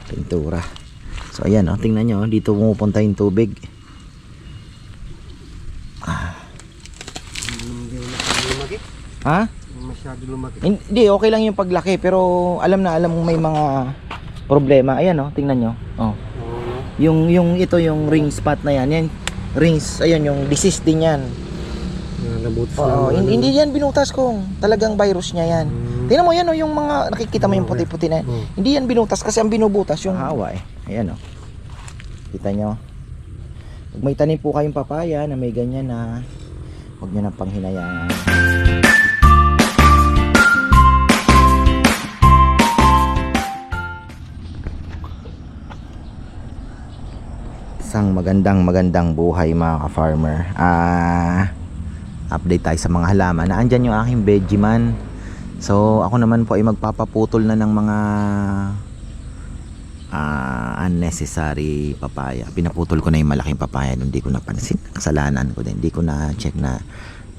Pintura. So ayan oh, tingnan nyo, dito pumupunta yung tubig. Lumaki? Ha? Masyado lumaki. Hindi, okay lang yung paglaki, pero alam mong may mga problema. Ayan oh, tingnan nyo. Oh. Yung ito yung ring spot na yan rings, ayun yung disease din yan. Nabutas Hindi yan binutas kong. Talagang virus niya yan. Tingnan mo yan oh, yung mga nakikita mo yung puti-puti na yan. Hindi yan binutas kasi ang binubutas yung hawa eh. Ayan oh. Kita nyo. Pag may tanim po kayong papaya na may ganyan na, huwag nyo nang panghinayaan. Isang magandang buhay mga ka-farmer. Update tayo sa mga halaman. Naandyan yung aking Vegeman. So ako naman po ay magpapaputol na ng mga unnecessary papaya. Pinaputol ko na yung malaking papaya. Hindi ko napansin. Kasalanan ko din. Hindi ko na check na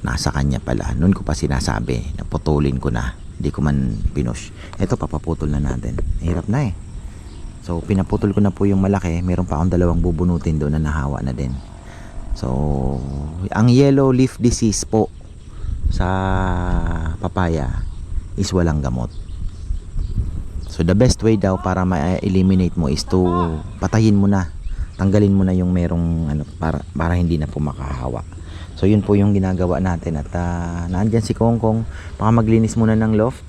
nasa kanya pala. Noon ko pa sinasabi. Naputulin ko na. Hindi ko man pinush. Ito papaputol na natin. Hirap na eh. So pinaputol ko na po yung malaki. Meron pa akong dalawang bubunutin doon na nahawa na din. So ang yellow leaf disease po sa papaya is walang gamot. So the best way daw para ma-eliminate mo is to patayin mo na. Tanggalin mo na yung merong para hindi na po makahawa. So yun po yung ginagawa natin at naandyan si Kongkong, baka maglinis muna ng loft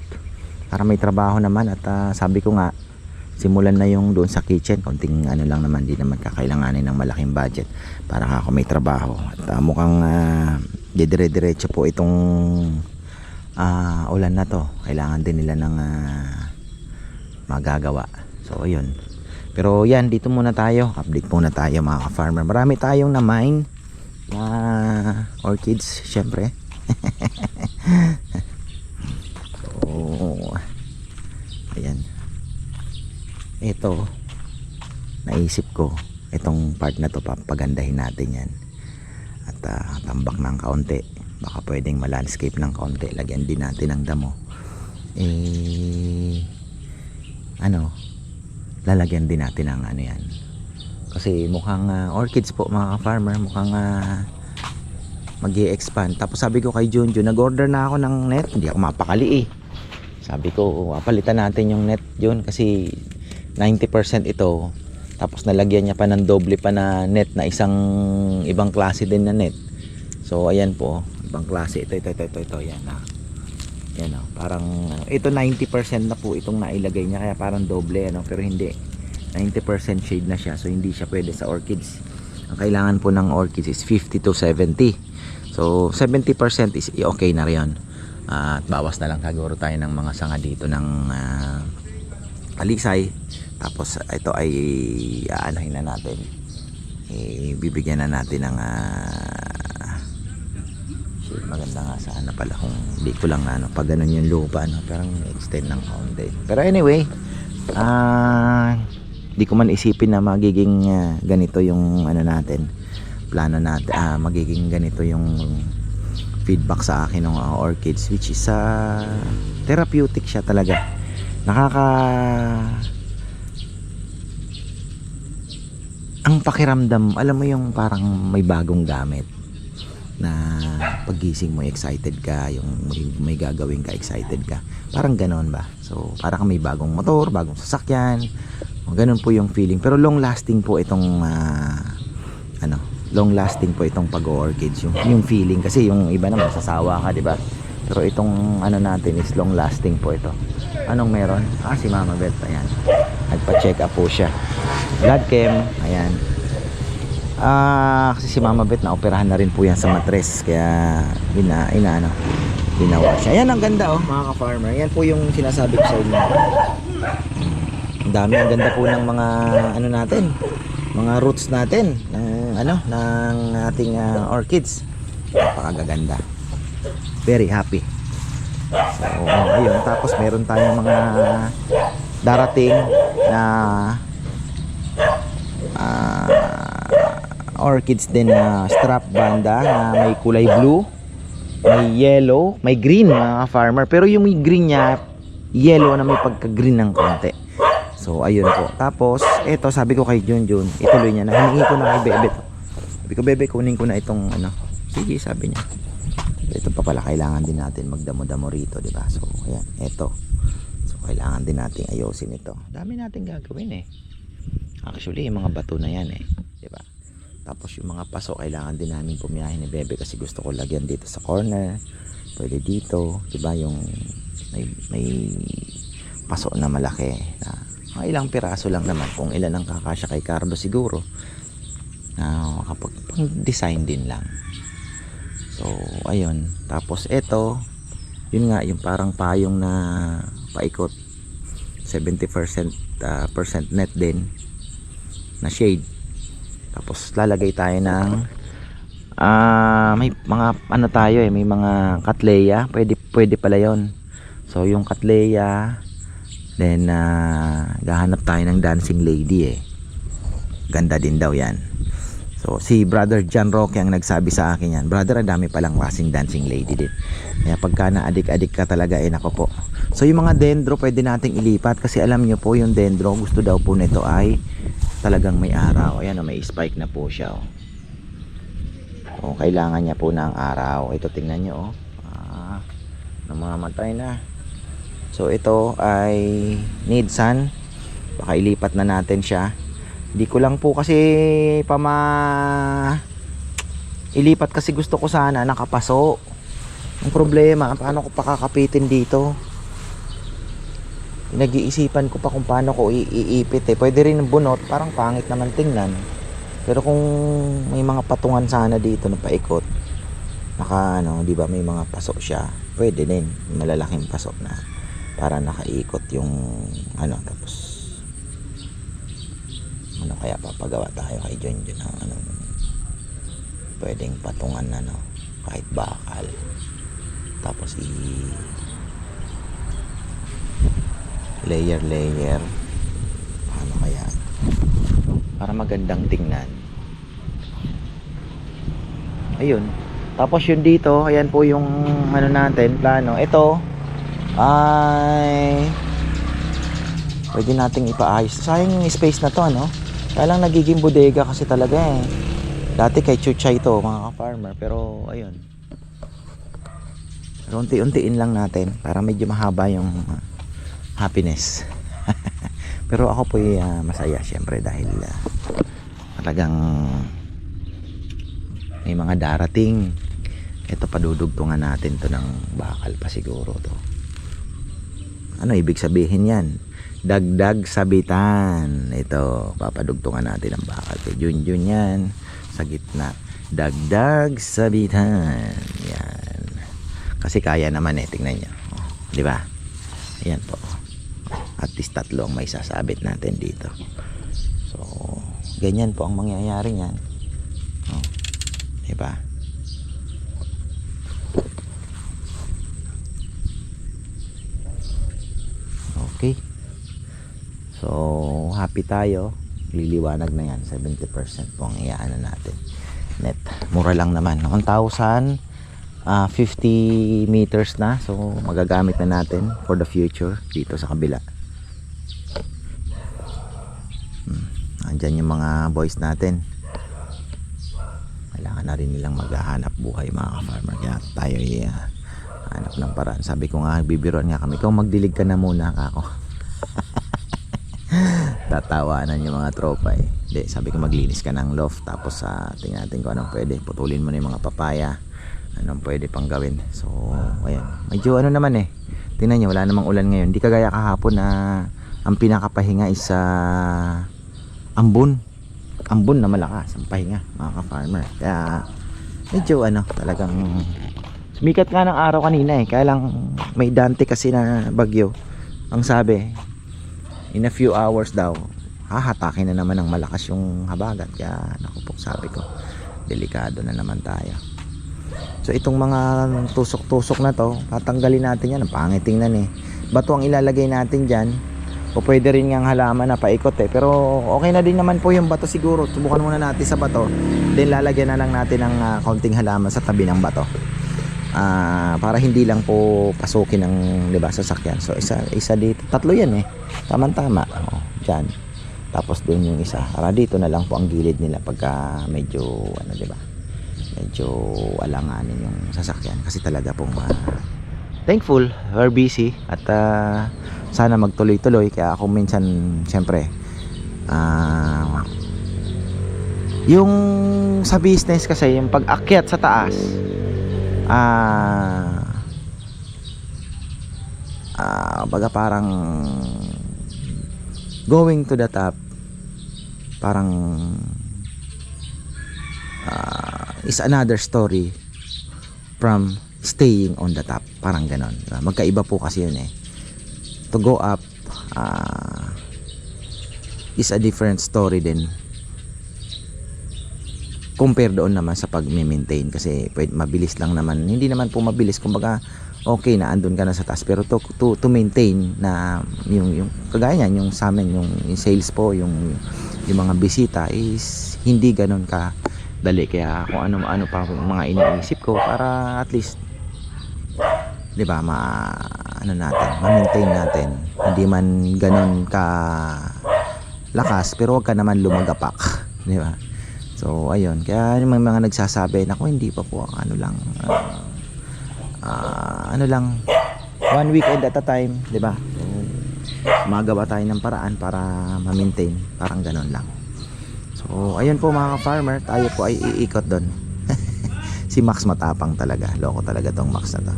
para may trabaho naman at sabi ko nga simulan na yung doon sa kitchen, konting lang naman, di naman kakailanganin ng malaking budget para ako may trabaho at mukhang dire-diretso po itong ulan na to. Kailangan din nila ng magagawa. So ayun. Pero yan, dito muna tayo. Update muna tayo mga ka-farmer. Marami tayong na mine na orchids, syempre. So ayan. Ito naisip ko itong part na to papagandahin natin yan. At tambak ng kaunti. Baka pwedeng ma-landscape ng kaunti. Lagyan din natin ng damo. Lalagyan din natin ng yan. Kasi mukhang orchids po mga ka-farmer. Mukhang mag-i-expand. Tapos sabi ko kay Junjun, nag-order na ako ng net. Hindi ako mapakali eh. Sabi ko, palitan natin yung net Jun. Kasi 90% ito. Tapos nalagyan niya pa ng doble pa na net na isang ibang klase din na net. So ayan po, ibang klase ito yan na. Yan oh, parang ito 90% na po itong nailagay niya kaya parang doble pero hindi. 90% shade na siya so hindi siya pwede sa orchids. Ang kailangan po ng orchids is 50 to 70. So 70% is okay na riyon. At bawas na lang siguro tayo ng mga sanga dito ng alisay. Tapos ito ay aanahin na natin. Bibigyan na natin ng maganda nga sana pala kung hindi ko lang pag ganun yung lupa parang extend ng konti. Pero anyway, hindi ko man isipin na magiging ganito yung natin, plano natin, magiging ganito yung feedback sa akin ng orchids, which is therapeutic siya talaga. Ang pakiramdam, alam mo yung parang may bagong gamit na paggising mo excited ka, yung may gagawin ka excited ka, parang ganoon ba? So parang may bagong motor, bagong sasakyan, ganun po yung feeling. Pero long lasting po itong long lasting po itong pag-orchids, yung feeling. Kasi yung iba naman sasawa ka, di ba? Pero itong natin is long lasting po ito. Anong meron? Si Mama Beth, ayan, nagpa-check up po siya, blood chem, ayan. Kasi si Mama Beth na operahan na rin po yan sa matres, kaya binawa siya. Ayan, ang ganda mga ka-farmer. Yan po yung sinasabi ko sa inyo. Ang dami, ang ganda po ng mga natin, mga roots natin ng ng ating orchids. Napakaganda. Very happy. So ayun, tapos meron tayong mga darating na orchids din na strap banda na may kulay blue, may yellow, may green mga farmer. Pero yung may green niya, yellow na may pagka-green ng konti. So ayun po. Tapos eto sabi ko kay Junjun, ituloy niya na, hiningi ko na kay Bebe to. Sabi ko, Bebe, kunin ko na itong ano. Sige, sabi niya. Ito pa pala, kailangan din natin magdamo-damo rito, di ba? So ayan, eto. So kailangan din nating ayusin ito. Dami nating gagawin eh. Actually, yung mga bato na yan eh, di ba? Tapos yung mga paso, kailangan din namin pumiyahin ni Bebe kasi gusto ko lagyan dito sa corner. Pwede dito, di ba? Yung may paso na malaki na mga ilang piraso lang naman, kung ilan ang kakasya kay Cardo siguro. Kapag pang design din lang. So ayun, tapos ito, yun nga, yung parang payong na paikot, 70% percent net din na shade. Tapos lalagay tayo ng may mga ano tayo eh, may mga Cattleya, pwede pala yon. So yung Cattleya, then gahanap tayo ng dancing lady eh, ganda din daw yan. So si brother John Roque ang nagsabi sa akin yan, brother, ang dami palang klaseng dancing lady din, kaya pagka na-adik-adik ka talaga eh, nako po. So yung mga dendro pwede nating ilipat kasi alam nyo po yung dendro, gusto daw po nito ay talagang may araw. Ayan, may spike na po siya oh. So kailangan niya po ng araw. Ito tingnan nyo oh, namamatay na. So ito ay need sun, baka ilipat na natin siya. Hindi ko lang po kasi ilipat kasi gusto ko sana nakapaso. Ang problema, paano ko pakakapitin dito? Nag-iisipan ko pa kung paano ko iipit eh. Pwede rin bunot, parang pangit naman tingnan. Pero kung may mga patungan sana dito na paikot, naka ano, di ba, may mga pasok siya, pwede din, malalaking pasok na para nakaikot yung ano. Tapos ano kaya papagawa tayo kay Junjun ng ano, pwedeng patungan na no, kahit bakal. Tapos layer ano kaya para magandang tingnan. Ayun, tapos yun dito, ayan po yung ano natin, plano. Ito ay pwede nating ipaayos. Sayang yung space na to ano, kaya lang nagiging bodega kasi talaga eh. Dati kay Chuchay to mga ka-farmer, pero ayun, pero unti-untiin lang natin para medyo mahaba yung happiness. Pero ako po masaya syempre dahil talagang may mga darating. Ito, padudugtungan natin to ng bakal pa siguro to. Ano ibig sabihin yan? Dagdag sabitan. Ito, papadugtungan natin ng bakal kay Junjun yan sa gitna. Dagdag sabitan yan, kasi kaya naman eh, tingnan nyo oh, di ba? Ayan po, at least tatlo ang may sasabit natin dito. So ganyan po ang mangyayari niyan oh, di ba? Okay, so happy tayo, liliwanag na yan. 70% po ang iyaano natin net, mura lang naman, 1,050 meters na. So magagamit na natin for the future dito sa kabila. Andyan yung mga boys natin, kailangan na rin nilang maghahanap buhay mga ka-farmer, kaya tayo hanap ng paraan. Sabi ko nga, bibiruan nga kami, ikaw magdilig ka na muna ako. Tatawanan yung mga tropa eh. Di, sabi ko maglinis ka ng loft, tapos tingnan natin kung anong pwede, putulin mo na yung mga papaya, anong pwede pang gawin. So ayan, medyo ano naman eh, tingnan nyo, wala namang ulan ngayon, di kagaya kahapon na ang pinakapahinga is ambon na malakas ang pahinga mga ka-farmer. Kaya medyo ano, talagang sumikat nga ng araw kanina eh, kaya lang may dante kasi na bagyo. Ang sabi, in a few hours daw hahatakin na naman ng malakas yung habagat. Kaya naku po, sabi ko, delikado na naman tayo. So itong mga tusok-tusok na to, tatanggalin natin yan. Ang pangit tingnan eh. Bato ang ilalagay natin dyan, o pwede rin ngang halaman na paikot eh, pero okay na din naman po yung bato siguro. Subukan muna natin sa bato, then lalagyan na lang natin ng kaunting halaman sa tabi ng bato, para hindi lang po pasukin ng, 'di ba, sasakyan. So isa dito, tatlo yan eh, tama-tama. dyan. Tapos doon yung isa. Para dito na lang po ang gilid nila pagka medyo ano, di ba? Medyo alanganin yung sasakyan kasi talaga pong thankful, we're busy at sana magtuloy-tuloy. Kaya ako minsan syempre yung sa business kasi yung pag-akyat sa taas baga parang going to the top parang is another story from staying on the top, parang ganon. Magkaiba po kasi yun eh. To go up is a different story din compare doon naman sa pag-maintain kasi mabilis lang naman, hindi naman po mabilis, kumbaga okay na andun ka na sa taas, pero to maintain na yung kagaya niyan, yung sa amin yung sales po, yung mga bisita is hindi ganon ka dali. Kaya kung ano pa mga iniisip ko para at least 'di ba ma-maintain natin, hindi man ganon ka lakas pero wag ka naman lumagapak, 'di ba? So ayun, kaya yung mga nagsasabi nako hindi pa po ang ano lang 1 weekend at a time, 'di ba? So, magawa tayo ng paraan para ma-maintain, parang ganon lang. So ayun po mga farmer, tayo po ay iikot doon. Si Max matapang talaga, loko talaga tong Max na to.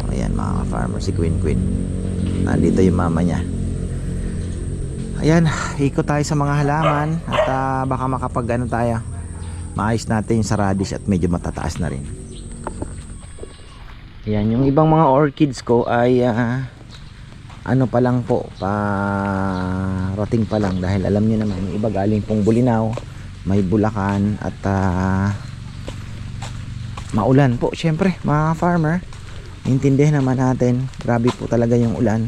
Ayan mga farmer, si Queen nandito yung mama niya. Ayan, ikot tayo sa mga halaman at baka makapag ano tayo, maayos natin yung sa radish at medyo matataas na rin. Ayan, yung ibang mga orchids ko ay ano pa lang po, rating pa lang, dahil alam niyo naman yung iba galing pong Bulinaw, may Bulacan at maulan po syempre mga farmer, intindihan naman natin, grabe po talaga yung ulan.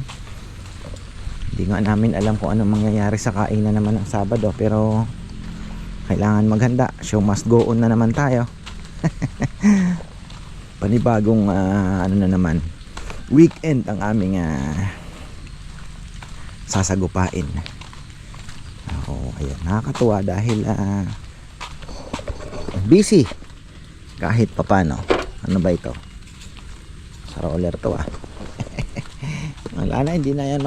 Hindi nga namin alam kung anong mangyayari sa kainan naman ng Sabado, pero kailangan maghanda, show must go on na naman tayo. Panibagong ano na naman, weekend ang aming sasagupain. Ayan, nakakatuwa dahil busy kahit papano. Ano ba ito? Sa roller to wala na, hindi na yan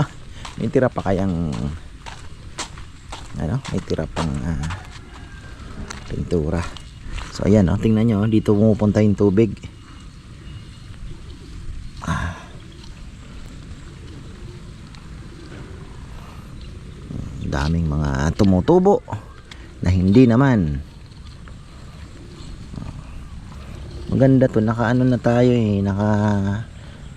may tira pa kayang ano, may tira pang pintura. So ayan tingnan nyo, dito pumupunta yung tubig. Daming mga tumutubo na hindi naman maganda to. Naka ano na tayo eh,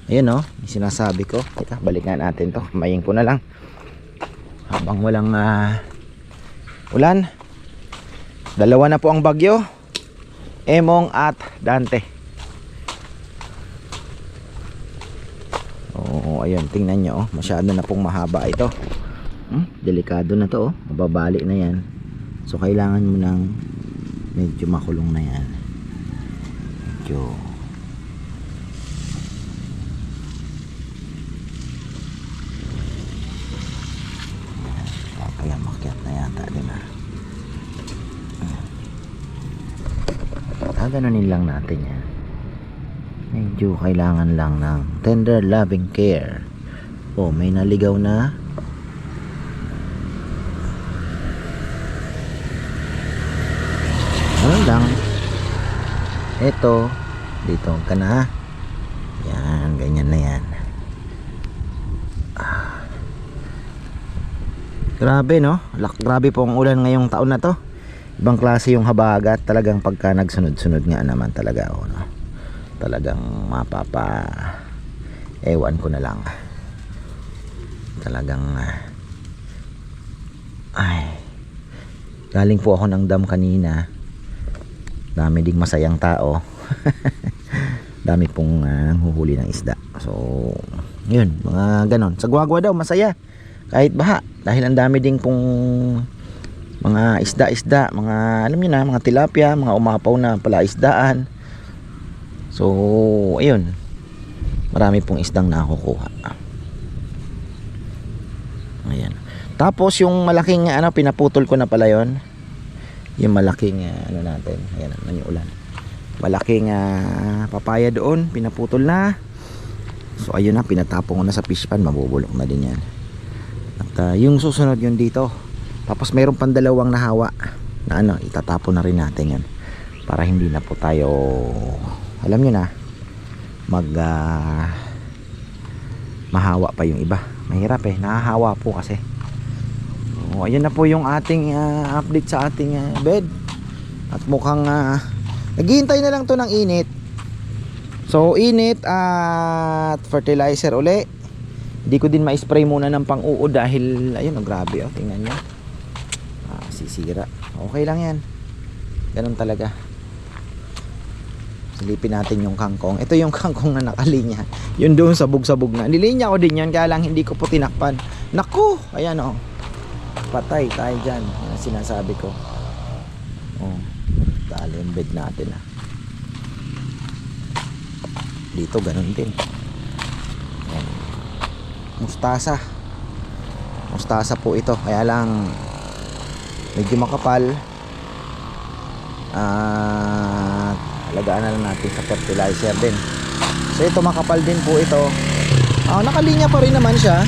ayun sinasabi ko. Teka, balikan natin to, mayin ko na lang habang walang ulan. Dalawa na po ang bagyo, Emong at Dante. Ayun, tingnan nyo masyado na pong mahaba ito. Delikado na to, mababali na yan. So kailangan mo ng medyo makulong na yan, medyo kaya makyat na yata din gaganunin lang natin yan. Medyo kailangan lang ng tender loving care. May naligaw na. Ano lang, eto dito ka na, yan, ganyan na yan. Grabe grabe po ang ulan ngayong taon na to. Ibang klase yung habagat, talagang pagka nagsunod-sunod nga naman talaga talagang ewan ko na lang, talagang galing po ako ng dam kanina, dami ding masayang tao. Dami pong huhuli ng isda. So yun, mga ganon. Sa Guagua daw masaya kahit baha, dahil ang dami ding pong mga isda, mga alam niyo na, mga tilapia, mga umapaw na palaisdaan. So ayun, marami pong isdang nakukuha. Ayan. Tapos yung malaking ano, pinaputol ko na pala yon. Yung malaking ano natin. Ayan naman yung ulan. Malaking papaya doon, pinaputol na. So ayun na, pinatapon ko na sa fish pan, mabubulok na din yan. At yung susunod yun dito. Tapos mayroon pang dalawang nahawa na ano, itatapon na rin natin yan. Para hindi na po tayo, alam nyo na, mahawa pa yung iba. Mahirap nahahawa po kasi. So, ayun na po yung ating update sa ating bed. At mukhang naghihintay na lang to ng init. So init at fertilizer uli. Hindi ko din ma-spray muna ng pang-uod dahil ayun, grabe tingnan nyo. Sisira. Okay lang yan. Ganun talaga. Silipin natin yung kangkong. Ito yung kangkong na nakalinya. Yun doon sabog-sabog na. Nilinya ko din yan, kaya lang hindi ko po tinakpan. Naku! Ayan patay tayo dyan. Yan ang sinasabi ko. Dali yung bed natin dito ganun din. Ayan. Mustasa po ito, kaya lang medyo makapal. Alagaan na lang natin sa fertilizer din. So ito makapal din po ito. Nakalinya pa rin naman siya.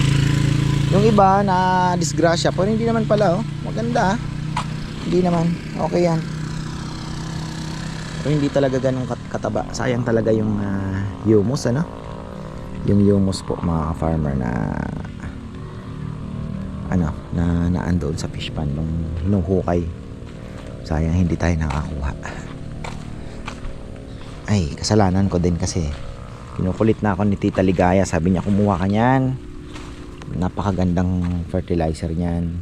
Yung iba na disgrasya, pero hindi naman pala maganda. Hindi naman, okay yan. Pero hindi talaga ganun kataba. Sayang talaga yung humus yung humus po mga farmer na naandoon sa fish pan nung hinuhukay. Sayang hindi tayo nakakuha. Ay, kasalanan ko din kasi kinukulit na ako ni Tita Ligaya. Sabi niya kumuha ka niyan, napakagandang fertilizer niyan.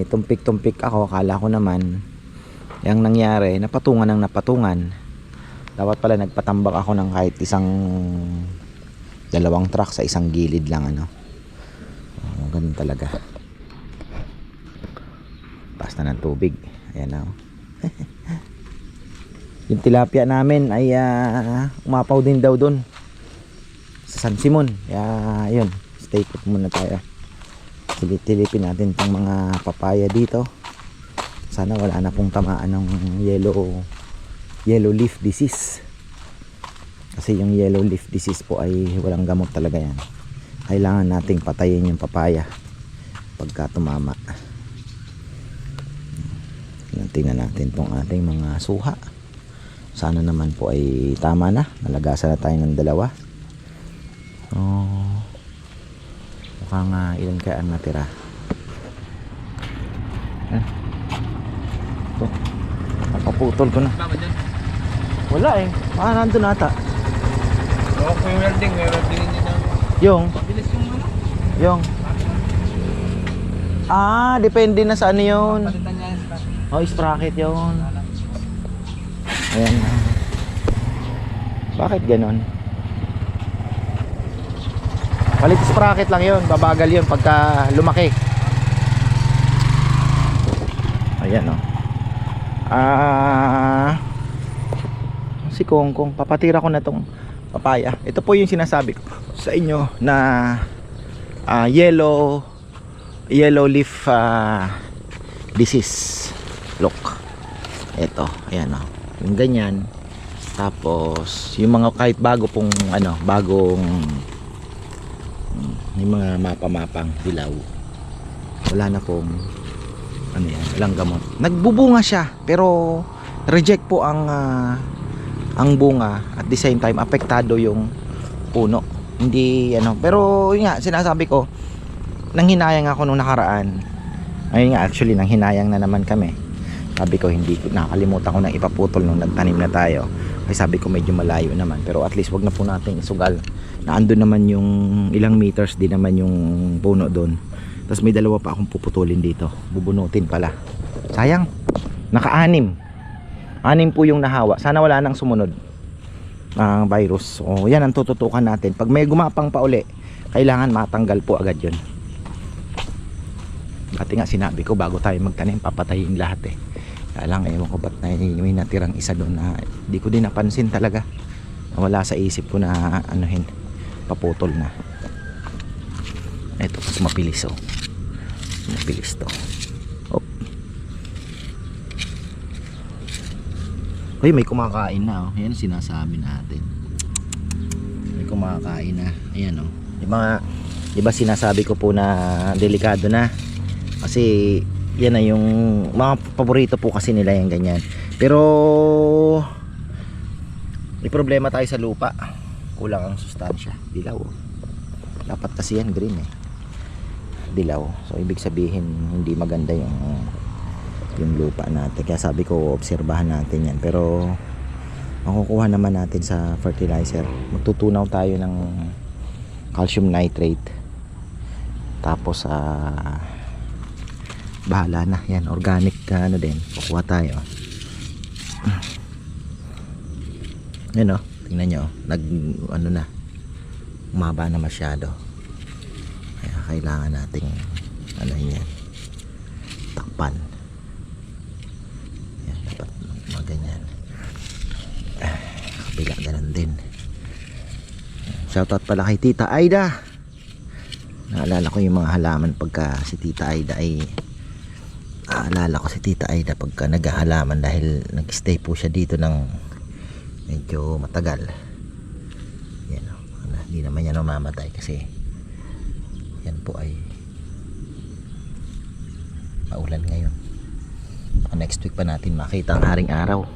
Tumpik-tumpik ako, akala ko naman yung nangyari, napatungan ng napatungan. Dapat pala nagpatambak ako ng kahit dalawang truck sa isang gilid lang ganun talaga. Taas na ng tubig. Ayan yung tilapia namin ay umapaw din daw doon sa San Simon. Kaya yun, stay put muna tayo. Silipin natin itong mga papaya dito. Sana wala na pong tamaan ng yellow leaf disease. Kasi yung yellow leaf disease po ay walang gamot talaga yan. Kailangan nating patayin yung papaya pagka tumama. Tingnan natin tong ating mga suha. Sana naman po ay tama na. Nalagasan na tayo ng dalawa. Mukhang ilan kaya ang natira. Ito, napaputol ko na. Wala baka nandun ata. May welding nyo na. Yung Bilis yung depende na sa ano yun. Palitan niya yung Sprocket yun. Ayan. Bakit ganon? Palit sprocket lang yun. Babagal yun pagka lumaki. Ayan si Kongkong, papatira ko na tong papaya. Ito po yung sinasabi ko sa inyo na yellow leaf disease. Look, ito, ayan yung ganyan. Tapos yung mga kahit bagong yung mga mapang dilaw, wala na pong walang gamot. Nagbubunga siya pero reject po ang bunga. At the same time apektado yung puno. Hindi pero yun nga sinasabi ko, nanghinayang ako nung nakaraan. Ayun nga, actually nanghinayang na naman kami. Sabi ko nakalimutan ko nang ipaputol nung nagtanim na tayo. Kasi sabi ko medyo malayo naman, pero at least wag na po natin isugal na andun naman yung ilang meters din naman yung puno doon. Tapos may dalawa pa akong puputulin dito, bubunutin pala. Sayang, naka-anim po yung nahawa. Sana wala nang sumunod ng virus. So yan ang tututukan natin. Pag may gumapang pa uli, kailangan matanggal po agad yun. Dati nga sinabi ko bago tayo magtanim papatayin lahat kaya lang ewan ko ba't may natirang isa doon na di ko din napansin talaga. Wala sa isip ko na paputol na. Ito mas mabilis Mabilis to. Op. Uy, may kumakain na, oh. Yan sinasabi natin. May kumakain na. Ayan, oh. Di ba sinasabi ko po na delikado na? Kasi yan na yung mga paborito po kasi nila yung ganyan. Pero may problema tayo sa lupa. Kulang ang sustansya. Dilaw, oh. Dapat kasi yan green eh. Dilaw. So ibig sabihin hindi maganda yung lupa natin. Kaya sabi ko obserbahan natin yan. Pero makukuha naman natin sa fertilizer. Magtutunaw tayo ng calcium nitrate. Tapos bahala na yan, organic ano din. Kukuha tayo. Yan, oh. Tingnan nyo, ano na, umaba na masyado. Kaya kailangan nating ano yan, takpan. Yan, dapat maganyan. Kabila ganun din. Shoutout pala kay Tita Aida. Naalala ko yung mga halaman pagka si Tita Aida ay naalala ko si Tita Aida pagka naghahalaman dahil nag-stay po siya dito ng medyo matagal. Yan, oh. Hindi naman yan mamamatay kasi yan po ay maulan ngayon. Next week pa natin makita ang haring araw.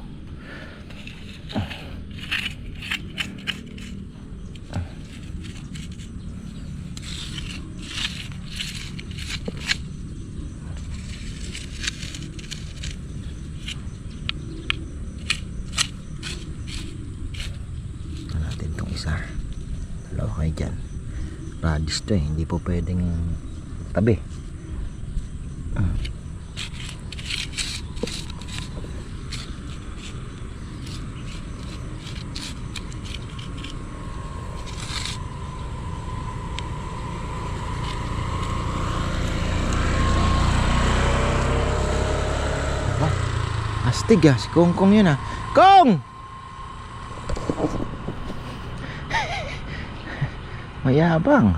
Dalawa kayo dyan. Radish to eh. Hindi po pwedeng tabi. Astig ah. Si Kong Kong yun ah. Kong! Mayabang.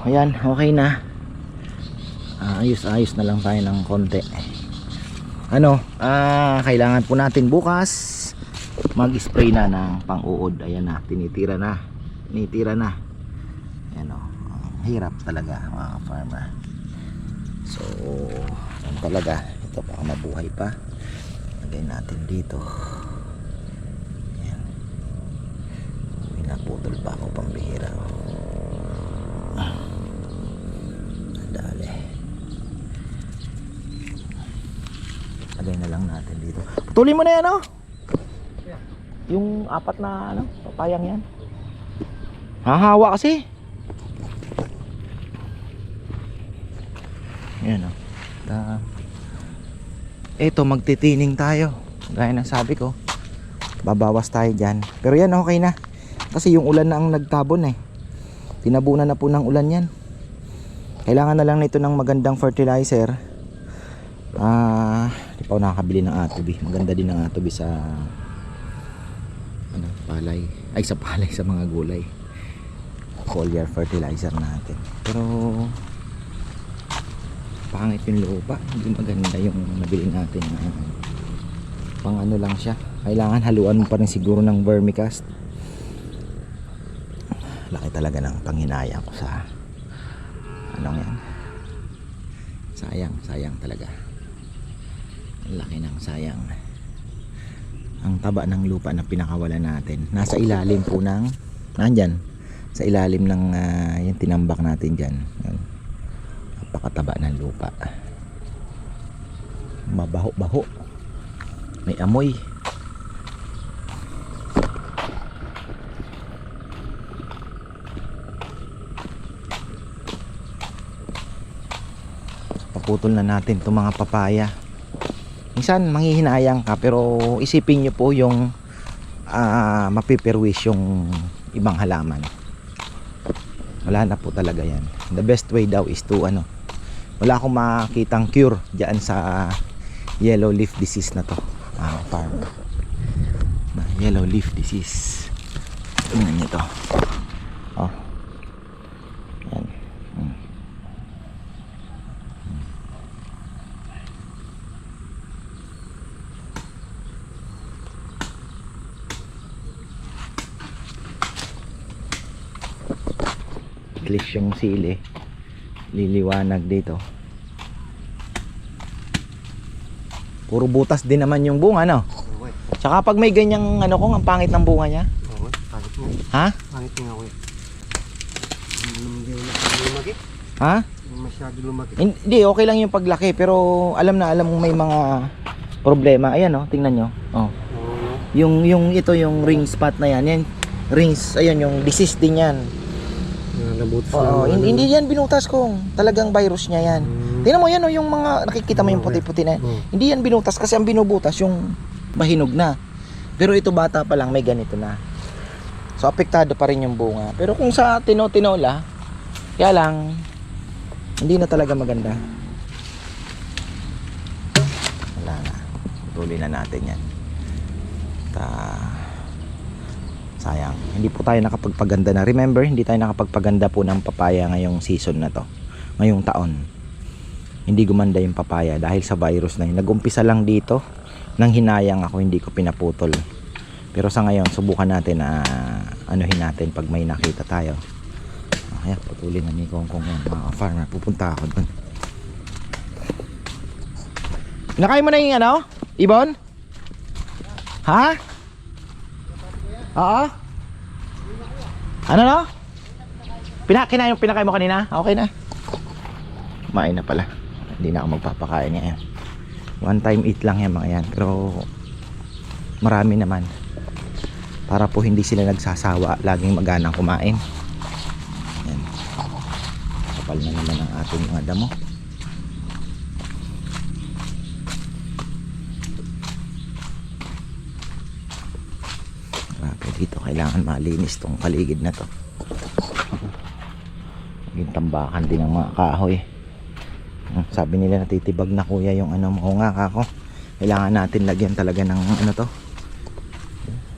Ayan, okay na. Ayos na lang tayo ng konti. Kailangan po natin bukas mag-spray na ng pang-uod. Ayan na, tinitira na. Ayan, ang hirap talaga mga farmer. So, ayan talaga. Ito baka mabuhay pa. Lagay natin dito. Naputol pa ako pambihira. Dali. Lagay na lang natin dito. Putulin mo na yan, oh. Yung apat na papayang yan. Hahawa kasi. Yan, oh. Ito, magtitining tayo. Gaya ng sabi ko, babawas tayo dyan. Pero yan, okay na. Kasi yung ulan na ang nagtabon eh. Tinabunan na po ng ulan yan. Kailangan na lang nito ng magandang fertilizer. Di pa ako nakakabili ng Atobi. Maganda din ng Atobi sa palay. Ay, sa palay, sa mga gulay. Foliar fertilizer natin. Pero pangit yung lupa. Hindi maganda yung nabili natin. Pang ano lang siya. Kailangan haluan pa rin siguro ng vermicast. Laki talaga ng panghinayang ko sa yan. Sayang talaga. Laki ng sayang. Ang taba ng lupa na pinakawalan natin. Nasa ilalim po ng nandyan. Sa ilalim ng yung tinambak natin dyan. Yan. Napakataba ng lupa. Mabaho-baho. May amoy. Paputol na natin itong mga papaya. Minsan manghihinayang ka, pero isipin nyo po yung mapiperwish yung ibang halaman. Wala na po talaga yan. The best way daw is to wala akong makitang cure dyan sa yellow leaf disease na to. Farmer. Yellow leaf disease. Tingnan nyo to. at least yung sili liliwanag dito. Puro butas din naman yung bunga, no? Okay. Tsaka pag may ganyang ano kung ang pangit ng bunga niya. Okay. Pangit mo. Ha? Pangit nga ako eh. Hindi masyado lumaki. Ha? Hindi masyado lumaki. Hindi, okay lang yung paglaki, pero alam na alam mong may mga problema. Ayan, oh, tingnan nyo. Oh. Oo. Yung ito yung ring spot na yan. Yan rings, ayun yung disease din yan. Nabutas Oo, hindi yan binutas ko. Talagang virus niya yan. Tingnan mo yan, oh, yung mga nakikita mo yung puti-puti na yan. Hindi yan binutas kasi ang binubutas yung mahinog na. Pero ito bata pa lang may ganito na. So apektado pa rin yung bunga. Pero kung sa tino-tinola, kaya lang hindi na talaga maganda. Wala na. Tuloy na natin yan. Sayang. Hindi po tayo nakapagpaganda na. Remember, hindi tayo nakapagpaganda po ng papaya ngayong season na to. Ngayong taon. Hindi gumanda yung papaya dahil sa virus na yun. Nag-umpisa lang dito. Nang hinayang ako, hindi ko pinaputol. Pero sa ngayon, subukan natin na anuhin natin pag may nakita tayo. Ayan, putulin na ni Kongkong yan. Mga farmer, pupunta ako dun. Nakaya mo na yung ano? Ibon? Ha? Oo? Ano no? Pinakain mo kanina? Okay na. Kumain na pala. Hindi na ako magpapakain niya yan. One time eat lang yan mga yan. Pero marami naman. Para po hindi sila nagsasawa. Laging maganang kumain. Yan. Kapal na naman ang ating mga damo. Grabe dito. Kailangan malinis tong paligid na to. Yung tambakan din ng mga kahoy. Sabi nila natitibag na kuya yung ano mo nga kako. Kailangan natin lagyan talaga ng ano to.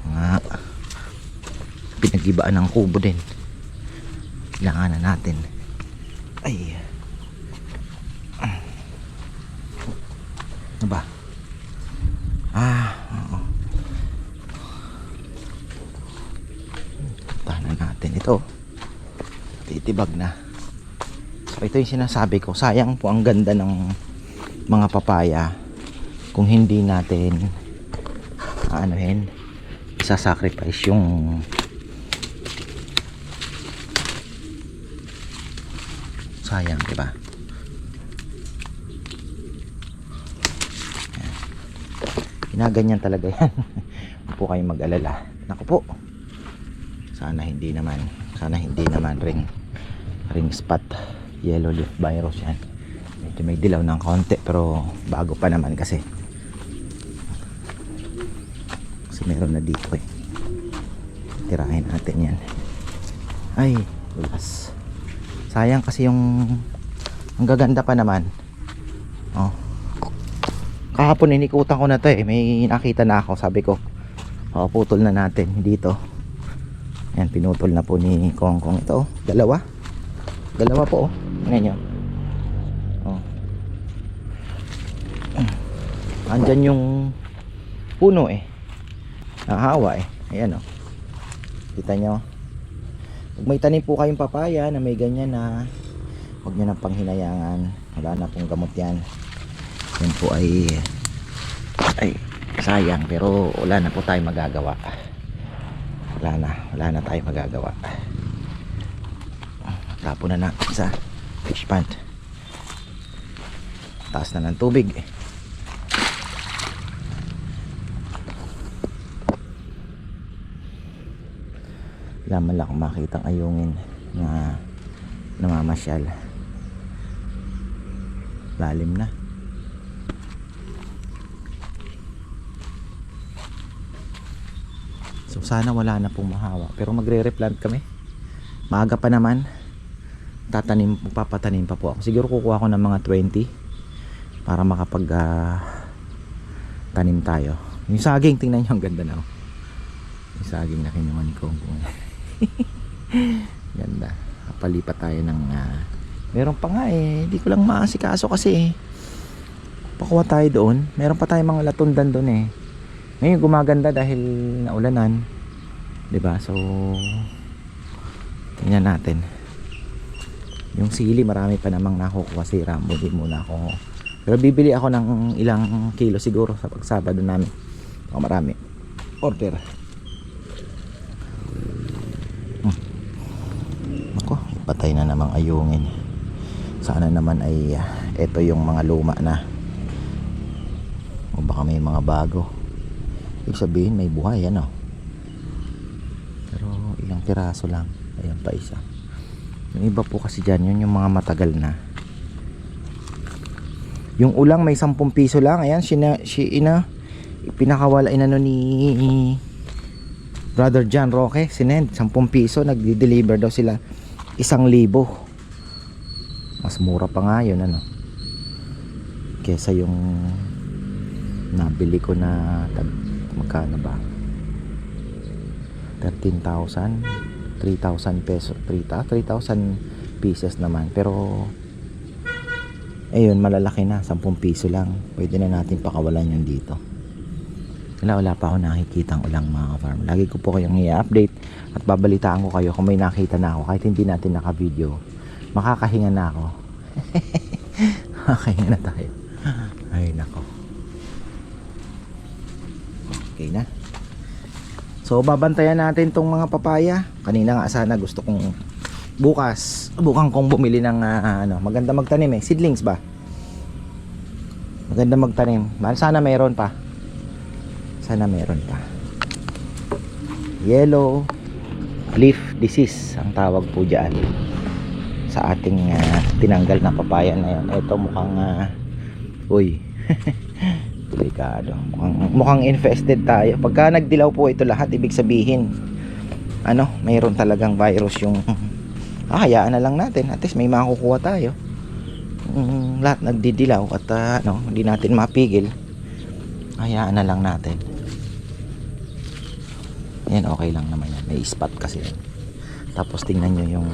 Mga pinag-ibaan ng kubo din. Kailangan na natin. Ay. Ano ba? Oo. Tahanan natin ito. Titibag na. So ito yung sinasabi ko, sayang po ang ganda ng mga papaya kung hindi natin aanuhin, isa-sacrifice yung sayang, diba? Ginaganyan talaga yan. Huwag po kayong mag-alala. Naku po, sana hindi naman ring spot yellow leaf virus yan. Medyo may dilaw ng konti pero bago pa naman kasi meron na dito eh. Tirahin natin yan. Ay ulas, sayang kasi yung ang gaganda pa naman. Oh, kahapon inikutan ko na to eh, may nakita na ako, sabi ko putol na natin dito. Yan, pinutol na po ni Kongkong ito. Dalawa po oh. Ngayon nyo. Oh. Andyan yung puno eh. Nahawa eh. Ayan oh. Kita nyo. Pag may tanim po kayong papaya na may ganyan na, huwag nyo nang panghinayangan. Wala na pong gamot yan. Yan po ay sayang, pero wala na po tayong magagawa. Wala na tayong magagawa. Tapon na natin sa fish pond. Taas na ng tubig. Laman lang kung makitang ayungin na namamasyal. Lalim na. So sana wala na pong mahawa, pero magre-replant kami. Maaga pa naman. Magpapatanim pa po ako. Siguro kukuha ko ng mga 20 para makapag tanim tayo. Yung saging, tingnan nyo, ang ganda na. Yung saging na kinuha ni Kongkong. Ganda. Palipat tayo ng meron pa nga eh, hindi ko lang maasikaso kasi pakuha tayo doon. Meron pa tayong mga latundan doon eh. Ngayon gumaganda dahil naulanan, 'di ba? So tingnan natin. Yung sili marami pa namang nakukuha si Rambo, di muna ako. Pero bibili ako ng ilang kilo siguro sa pagsabado namin. O marami order. Ako, patay na namang ayungin. Sana naman ay ito yung mga luma na, o baka may mga bago. Ibig sabihin may buhay, ano. Pero ilang piraso lang. Ayan pa isa. Yung iba po kasi dyan, yun yung mga matagal na. Yung ulang may 10 piso lang. Ayan, pinakawala inano ni Brother John Roque. Sinend 10 piso, nagdi-deliver daw sila 1,000. Mas mura pa nga yun, ano, kesa yung nabili ko na magkano ba, 13,000, 3,000 peso, 3,000 pieces naman. Pero ayun, malalaki na, 10 piso lang. Pwede na natin pakawalan yun dito. Wala pa ako nakikitang ulang, mga farm. Lagi ko po kayong i-update at babalitaan ko kayo kung may nakita na ako. Kahit hindi natin naka-video, makakahinga na ako. Makakahinga na tayo. Ay nako. Okay na. So babantayan natin tong mga papaya. Kanina nga sana gusto kong bukan kong bumili ng maganda magtanim eh. Seedlings ba? Maganda magtanim. Sana mayroon pa. Sana mayroon pa. Yellow leaf disease ang tawag po dyan sa ating tinanggal na papaya na yan. Ito mukhang uy delikado. Mukhang infested tayo. Pagka nagdilaw po ito lahat, ibig sabihin mayroon talagang virus yung hayaan na lang natin. At least may makukuha tayo. Lahat nagdidilaw at hindi natin mapigil. Hayaan na lang natin. Yan, okay lang naman yan. May spot kasi yan. Tapos tingnan nyo yung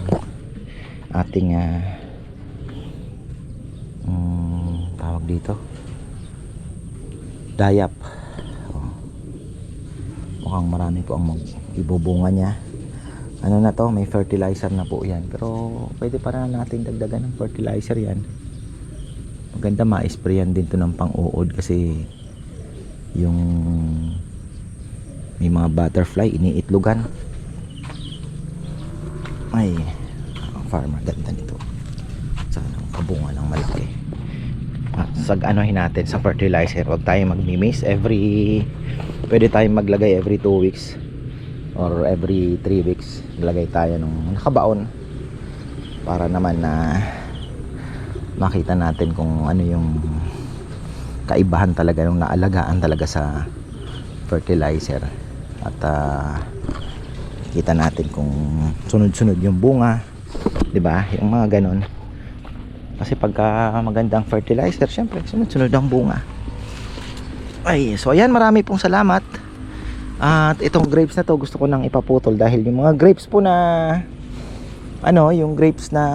ating tawag dito, dayap. Mukhang marami po ang ibubunga niya. Ano na to, may fertilizer na po yan. Pero pwede para natin dagdagan ng fertilizer yan. Maganda ma-sprayan din to ng pang-uod kasi yung may mga butterfly iniitlogan. Ay, farmer, ganda nito. Sana kabunga ng malaki. Sag-anohin natin sa fertilizer. Huwag tayong magmi-miss. Pwede tayong maglagay every 2 weeks or every 3 weeks. Lagay tayo ng nakabaon para naman na makita natin kung ano yung kaibahan talaga nung naalagaan talaga sa fertilizer. At kita natin kung sunod-sunod yung bunga, 'di ba? Yung mga ganon. Kasi pagka magandang fertilizer, syempre sunod-sunod ang bunga. Ay, so ayan, marami pong salamat. At itong grapes na to gusto ko nang ipaputol dahil yung mga grapes po na yung grapes na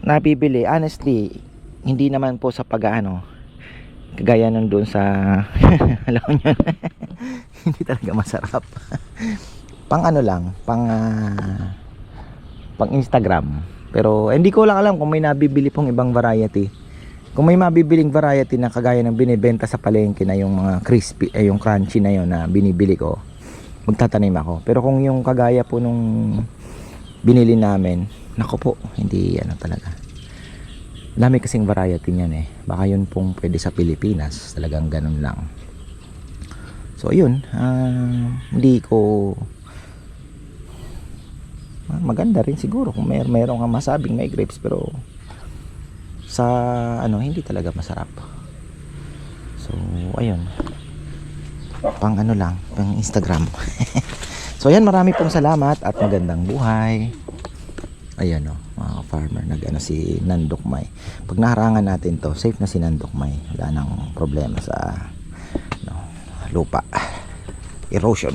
nabibili, honestly, hindi naman po sa kagaya nung doon sa alam nyo, hindi talaga masarap. Pang lang, pang Instagram. Pero hindi ko lang alam kung may nabibili pong ibang variety. Kung may mabibiling variety na kagaya ng binibenta sa palengke na yung mga crispy, yung crunchy na yon na binibili ko, magtatanim ako. Pero kung yung kagaya po nung binili namin, nako po, hindi talaga. Dami kasing variety niyan eh. Baka yun pong pwede sa Pilipinas. Talagang ganun lang. So yun, hindi ko maganda rin siguro kung mayroon kang masabing may grapes, pero sa hindi talaga masarap. So ayun, pang lang, pang Instagram. So ayan, marami pong salamat at magandang buhay. Ayan mga farmer, si Nandukmay. Pag naharangan natin to, safe na si Nandukmay. Wala nang problema sa lupa erosion.